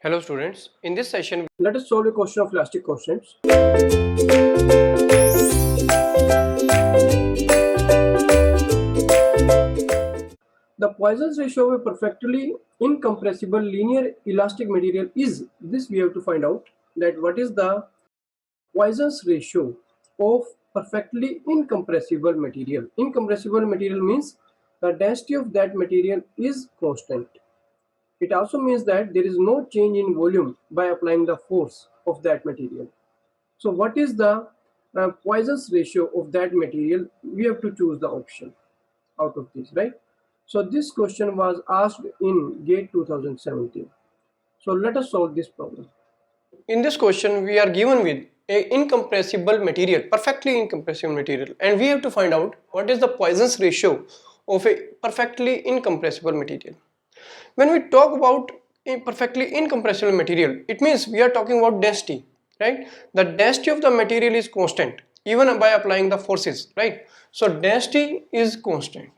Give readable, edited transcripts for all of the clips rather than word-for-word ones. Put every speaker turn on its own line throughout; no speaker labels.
Hello students, in this session
Let us solve a question of elastic constants. The Poisson's ratio of a perfectly incompressible linear elastic material is this. We have to find out that what is the Poisson's ratio of perfectly incompressible material. Incompressible material means the density of that material is constant. It also means that there is no change in volume by applying the force of that material. So what is the Poisson's ratio of that material? We have to choose the option out of this, right? So this question was asked in GATE 2017. So let us solve this problem.
in this question we are given with a incompressible material, perfectly incompressible material, and we have to find out what is the Poisson's ratio of a perfectly incompressible material. When we talk about a perfectly incompressible material, it means we are talking about density, right? The density of the material is constant even by applying the forces, right? So density is constant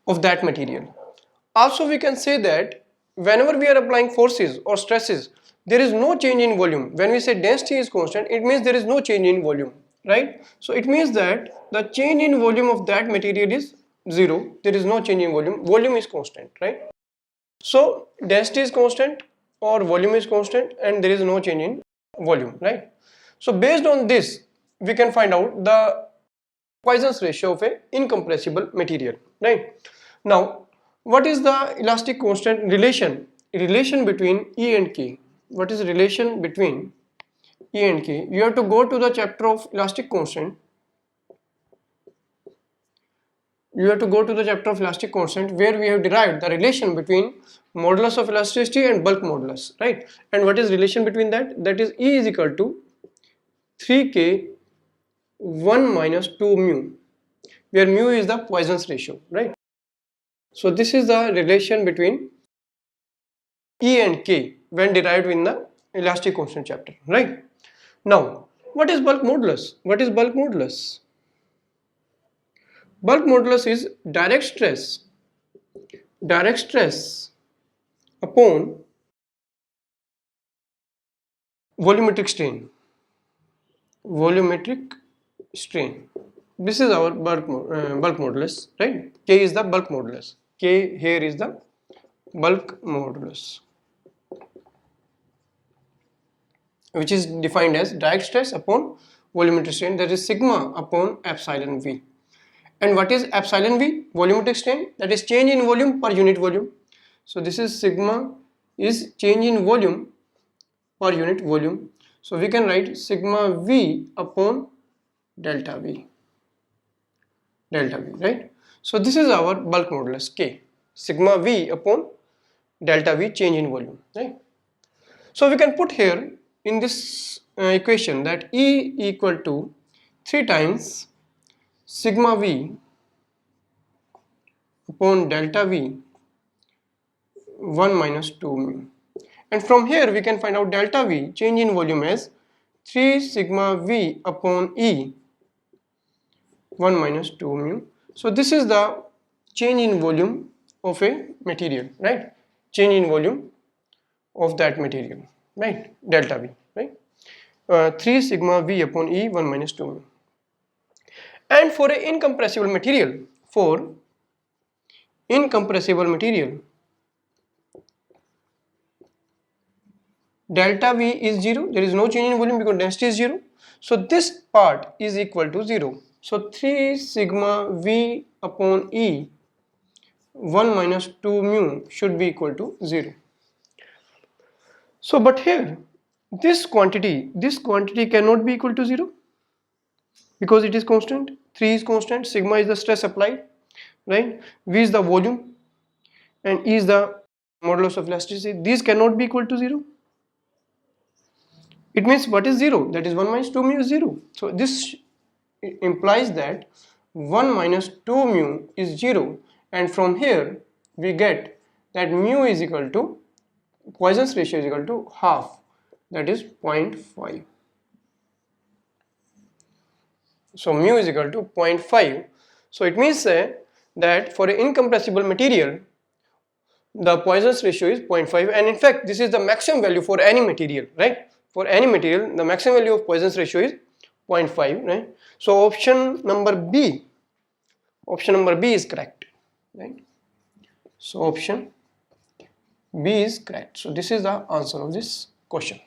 of that material. Also we can say that whenever we are applying forces or stresses, there is no change in volume. When we say density is constant, it means there is no change in volume, right? So it means that the change in volume of that material is zero. There is no change in volume. Volume is constant, right? So density is constant or volume is constant and there is no change in volume, right? So based on this, we can find out the Poisson's ratio of a incompressible material, right? Now, what is the elastic constant relation between E and K? What is the relation between E and K? You have to go to the chapter of elastic constant. You have to go to the chapter of elastic constant where we have derived the relation between modulus of elasticity and bulk modulus, right? And what is relation between that? That is E is equal to 3K 1 minus 2 mu, where mu is the Poisson's ratio, right? So this is the relation between E and K when derived in the elastic constant chapter, right? Now, what is bulk modulus? What is bulk modulus? Bulk modulus is direct stress upon volumetric strain. Volumetric strain. This is our bulk modulus, right? K is the bulk modulus. K here is the bulk modulus, which is defined as direct stress upon volumetric strain, that is sigma upon epsilon V. And what is epsilon V? Volumetric strain, that is change in volume per unit volume. So this is sigma is change in volume per unit volume. So we can write sigma V upon delta V, right? So this is our bulk modulus K, sigma V upon delta V, change in volume, right? So we can put here in this equation that E equal to 3 times sigma V upon delta V 1 minus 2 mu. And from here we can find out delta V, change in volume, as 3 sigma V upon E 1 minus 2 mu. So this is the change in volume of a material, right? Change in volume of that material, right? Delta V, right? 3 sigma V upon E 1 minus 2 mu. And for an incompressible material, delta V is 0, there is no change in volume because density is 0. So this part is equal to 0. So 3 sigma V upon E 1 minus 2 mu should be equal to 0. So but here this quantity cannot be equal to 0 because it is constant. 3 is constant, sigma is the stress applied, right? V is the volume and E is the modulus of elasticity. These cannot be equal to 0. It means what is 0? That is 1 minus 2 mu is 0. So this implies that 1 minus 2 mu is 0, and from here we get that mu is equal to, Poisson's ratio is equal to half, that is 0.5. So mu is equal to 0.5. So it means that for an incompressible material, the Poisson's ratio is 0.5, and in fact this is the maximum value for any material, right? For any material the maximum value of Poisson's ratio is 0.5, right? So option number B is correct, right? So option B is correct. So this is the answer of this question.